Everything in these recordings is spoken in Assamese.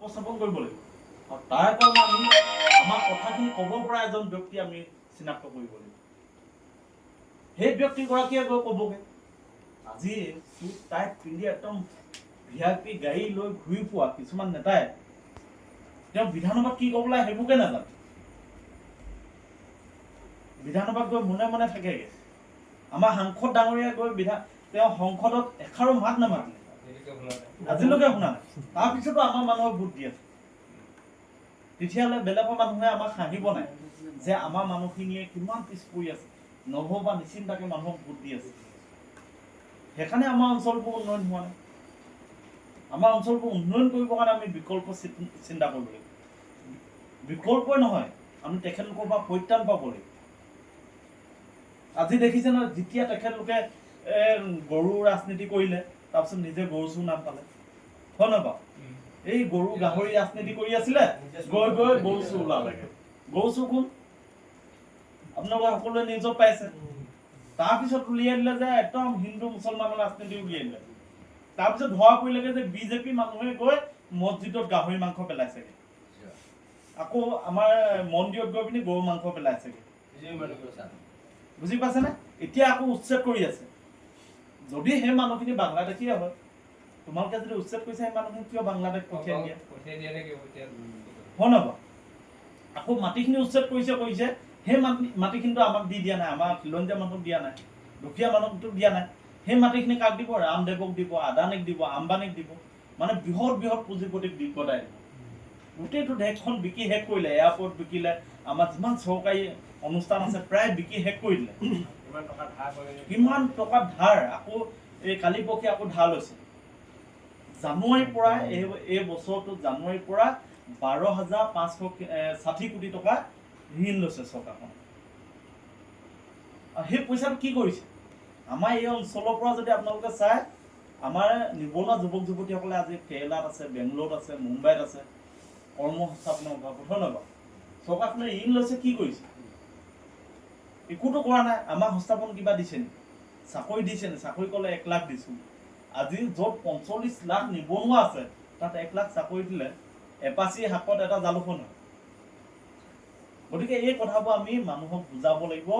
উপস্থাপন কৰিব লাগিব আৰু তাৰ কাৰণে আমি আমাৰ কথাখিনি ক'ব পৰা এজন ব্যক্তি আমি চিনাক্ত কৰিব লাগিব। সেই ব্যক্তিগৰাকীয়ে গৈ ক'বগৈ। আজি চুট টাইট পিন্ধি একদম VIP গাড়ী লৈ ঘূৰি ফুৰা কিছুমান নেতাই তেওঁ বিধানসভাত কি ক'ব লাগে সেইবোৰকে নাজানে। বিধানসভাত গৈ মনে মনে থাকেগে। আমাৰ সাংসদ ডাঙৰীয়া গৈ তেওঁ সংসদত এষাৰো মাত নামাতিলে, আজিলৈকে শুনা নাই। তাৰপিছতো আমাৰ মানুহক ভোট দি আছে। তেতিয়াহ'লে বেলেগৰ মানুহে আমাক হাঁহিব নাই যে আমাৰ মানুহখিনিয়ে কিমান পিছ পৰি আছে, নভবা নিশ্চিন্তাকে মানুহক ভোট দি আছে। সেইকাৰণে আমাৰ অঞ্চলবোৰ উন্নয়ন হোৱা নাই। আমাৰ অঞ্চলবোৰ উন্নয়ন কৰিবৰ কাৰণে আমি বিকল্প চিন্তা কৰিব লাগিব। বিকল্পই নহয়, আমি তেখেতলোকৰ পৰা পৰিত্ৰাণ পাব লাগিব। আজি দেখিছে নহয়, যেতিয়া তেখেতলোকে গৰু ৰাজনীতি কৰিলে, তাৰপিছত নিজে গৰু চুৰ নাম পালে, হয় নহয় বাৰু? এই গৰু গাহৰি ৰাজনীতি কৰি আছিলে, গৈ গৈ গৰু চুৰ ওলালেগে। গৰু চুৰ কোন? আপোনালোকে সকলোৱে নিউজত পাইছে। তাৰপিছত উলিয়াই দিলে যে একদম হিন্দু মুছলমানৰ ৰাজনীতি উলিয়াই দিলে। তাৰপিছত ধৰা পৰিলেগে যে BJP মানুহে গৈ মছজিদত গাহৰি মাংস পেলাইছেগে, আকৌ আমাৰ মন্দিৰত গৈ পিনি গৰু মাংস পেলাইছেগে। বুজি পাইছে নে? এতিয়া আকৌ উচ্ছেদ কৰি আছে। যদি সেই মানুহখিনি বাংলাদেশীয়ে হয়, তোমালোকে যদি উচ্ছেদ কৰিছে, সেই মানুহখিনি কিয় বাংলাদেশ পঠিয়াই দিয়া? হয় নহয়? আকৌ মাটিখিনি উচ্ছেদ কৰিছে, সেই মাটিখিনিতো আমাক দি দিয়া নাই, আমাৰ খিলঞ্জীয়া মানুহক দিয়া নাই, দুখীয়া মানুহকতো দিয়া নাই। সেই মাটিখিনি কাক দিব? ৰামদেৱক দিব, আদানীক দিব, আম্বানীক দিব, মানে বৃহৎ বৃহৎ পুঁজিপতিক গতাই দিব। গোটেইটো দেশখন বিকি শেষ কৰিলে। এয়াৰপৰ্ট বিকিলে, আমাৰ যিমান চৰকাৰী অনুষ্ঠান আছে প্ৰায় বিকি শেষ কৰি দিলে। কিমান টকা ধাৰ, আকৌ এই কালি পৰহি আকৌ ধাৰ লৈছে। জানুৱাৰীৰ পৰা এই বছৰটো জানুৱাৰীৰ পৰা 12,560 কোটি টকা ঋণ লৈছে চৰকাৰখন। সেই পইচাটো কি কৰিছে? আমাৰ এই অঞ্চলৰ পৰা যদি আপোনালোকে চাই, আমাৰ নিবনুৱা যুৱক যুৱতীসকলে আজি কেৰেলাত আছে, বেংগলোৰত আছে, মুম্বাইত আছে, কৰ্মসংস্থাপনৰ অভাৱত, হয় নহয় বাৰু? চৰকাৰখনে ঋণ লৈছে, কি কৰিছে? একোতো কৰা নাই। আমাৰ সংস্থাপন কিবা দিছে নেকি? চাকৰি দিছে নে? চাকৰি ক'লে 1 লাখ দিছোঁ। আজি য'ত 45 লাখ নিবনুৱা আছে, তাত 1 লাখ চাকৰি দিলে এপাচি শাকত এটা জালুকো নহয়। গতিকে এই কথাবোৰ আমি মানুহক বুজাব লাগিব,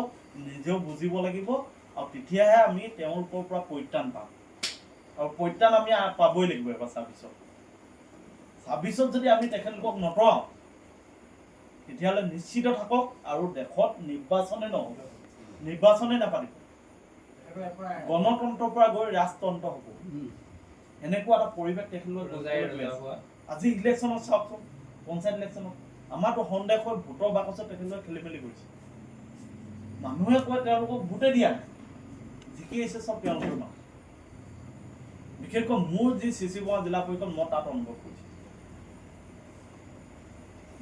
নিজেও বুজিব লাগিব, আৰু তেতিয়াহে আমি তেওঁলোকৰ পৰা পৰিত্ৰাণ পাম। আৰু পৰিত্ৰাণ আমি পাবই লাগিব এবাৰ 26ত যদি আমি তেখেতলোকক নতৰাওঁ, তেতিয়াহ'লে নিশ্চিত থাকক আৰু দেশত নিৰ্বাচনে নহ'ব, নিৰ্বাচনে নাপাতিব, গণতন্ত্ৰৰ পৰা গৈ ৰাজতন্ত্ৰ হ'ব। এনেকুৱা এটা পৰিৱেশ তেখেতলোকে আজি ইলেকশ্যনত চাওকচোন, পঞ্চায়ত ইলেকশ্যনত আমাৰতো সন্দেহ হৈ ভোটৰ বাকচত তেখেতলোকে খেলি মেলি কৰিছে। মানুহে কয় তেওঁলোকক ভোটে দিয়া নাই, জিকি আহিছে চব তেওঁলোকৰ মানুহ। বিশেষকৈ মোৰ যি চিচি বৰুৱা জিলা পৰিষদ, মই তাত অনুভৱ কৰিছোঁ।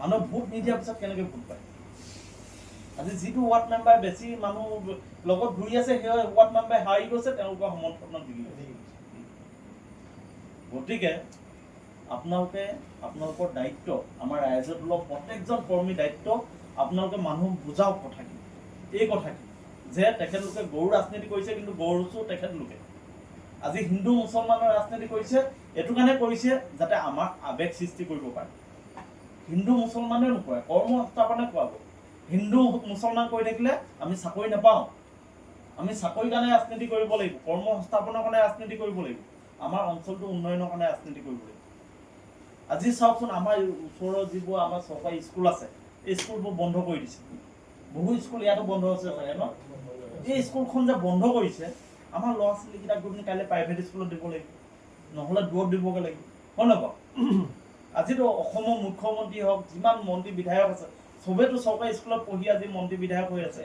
মানুহ ভোট নিদিয়াৰ পিছত কেনেকৈ ভোট পায়? আজি যিটো ৱাৰ্ড মেম্বাৰ বেছি মানুহ লগত ঘূৰি আছে, সেই ৱাৰ্ড মেম্বাৰ হাৰি গৈছে, তেওঁলোকৰ সমৰ্থনত জিকি গৈছে। গতিকে আপোনালোকে আপোনালোকৰ দায়িত্ব, আমাৰ ৰাইজৰ দলৰ প্ৰত্যেকজন কৰ্মীৰ দায়িত্ব, আপোনালোকে মানুহক বুজাওক কথাখিনি, এই কথাখিনি যে তেখেতলোকে গৰু ৰাজনীতি কৰিছে, কিন্তু গৰু চোৰ তেখেতলোকে। আজি হিন্দু মুছলমানৰ ৰাজনীতি কৰিছে, এইটো কাৰণে কৰিছে যাতে আমাক আৱেগ সৃষ্টি কৰিব পাৰে। হিন্দু মুছলমানেও নকৰে, কৰ্ম সংস্থাপনে খুৱাব। হিন্দু মুছলমান কৰি থাকিলে আমি চাকৰি নাপাওঁ। আমি চাকৰিৰ কাৰণে ৰাজনীতি কৰিব লাগিব, কৰ্ম সংস্থাপনৰ কাৰণে ৰাজনীতি কৰিব লাগিব, আমাৰ অঞ্চলটো উন্নয়নৰ কাৰণে ৰাজনীতি কৰিব লাগিব। আজি চাওকচোন, আমাৰ ওচৰৰ যিবোৰ আমাৰ চৰকাৰী স্কুল আছে, এই স্কুলবোৰ বন্ধ কৰি দিছে। বহু স্কুল ইয়াতো বন্ধ হৈছে চাগে ন? এই স্কুলখন যে বন্ধ কৰিছে, আমাৰ ল'ৰা ছোৱালীকেইটাক গৈ কাইলৈ প্ৰাইভেট স্কুলত দিব লাগিব, নহ'লে দূৰত দিবগৈ লাগিব, হয় নহয় বাৰু? আজিতো অসমৰ মুখ্যমন্ত্ৰী হওক, যিমান মন্ত্ৰী বিধায়ক আছে, চবেইতো চৰকাৰী স্কুলত পঢ়ি আজি মন্ত্ৰী বিধায়ক হৈ আছে।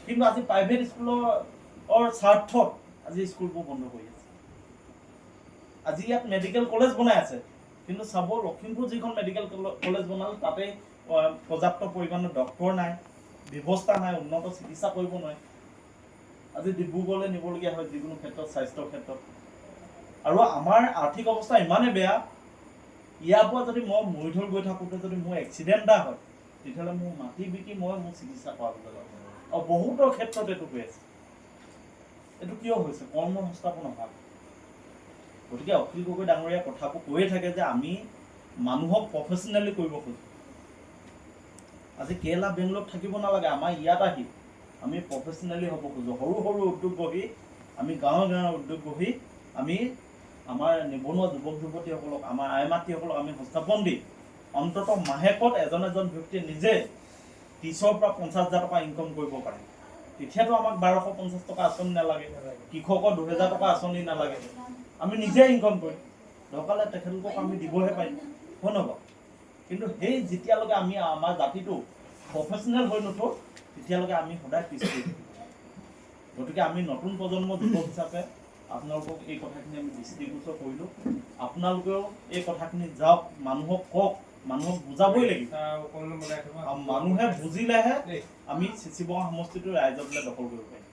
কিন্তু আজি প্ৰাইভেট স্কুলৰ স্বাৰ্থত আজি স্কুলবোৰ বন্ধ কৰি আছে। আজি ইয়াত মেডিকেল কলেজ বনাই আছে, কিন্তু চাব লখিমপুৰ যিখন মেডিকেল কলেজ বনালে, তাতে পৰ্যাপ্ত পৰিমাণৰ ডক্তৰ নাই, ব্যৱস্থা নাই, উন্নত চিকিৎসা কৰিব নোৱাৰে। আজি ডিব্ৰুগড়লৈ নিবলগীয়া হয় যিকোনো ক্ষেত্ৰত, স্বাস্থ্যৰ ক্ষেত্ৰত। আৰু আমাৰ আৰ্থিক অৱস্থা ইমানেই বেয়া, ইয়াৰ পৰা যদি মই মৰিধল গৈ থাকোঁতে যদি মোৰ এক্সিডেণ্ট এটা হয়, তেতিয়াহ'লে মোৰ মাটি বিকি মই মোৰ চিকিৎসা কৰাবলৈ যাব। আৰু বহুতৰ ক্ষেত্ৰত এইটো হৈ আছে। এইটো কিয় হৈছে? কৰ্ম সংস্থাপন অভাৱ। গতিকে অখিল গগৈ ডাঙৰীয়া কথাবোৰ কৈয়ে থাকে যে আমি মানুহক প্ৰফেচনেলি কৰিব খোজোঁ। আজি কেৰেলা বেংগলোৰত থাকিব নালাগে, আমাৰ ইয়াত আহি আমি প্ৰফেচনেলি হ'ব খোজোঁ। সৰু সৰু উদ্যোগ বহি, আমি গাঁৱে গাঁৱে উদ্যোগ বহি আমি আমাৰ নিবনুৱা যুৱক যুৱতীসকলক, আমাৰ আই মাতৃসকলক আমি সংস্থাপন দি অন্ততঃ মাহেকত এজন ব্যক্তিয়ে নিজে 30ৰ পৰা 50,000 টকা ইনকম কৰিব পাৰে। তেতিয়াতো আমাক 1250 টকা আঁচনি নালাগে, কৃষকৰ 2000 টকা আঁচনি নালাগে, আমি নিজে ইনকম কৰিম। দৰকাৰ তেখেতলোকক আমি দিবহে পাৰিম, হয় নহয়? কিন্তু সেই যেতিয়ালৈকে আমি আমাৰ জাতিটো প্ৰফেচনেল হৈ নুঠোঁ, তেতিয়ালৈকে আমি সদায় পিছ পৰি থাকিম। গতিকে আমি নতুন প্ৰজন্মৰ যুৱক হিচাপে আপোনালোকক এই কথাখিনি আমি দৃষ্টিগোচৰ কৰিলোঁ। আপোনালোকেও এই কথাখিনি যাওক, মানুহক কওক, মানুহক বুজাবই লাগিব। মানুহে বুজিলেহে আমি চিচিবঙা সমষ্টিটো ৰাইজক দখল কৰিব পাৰিম।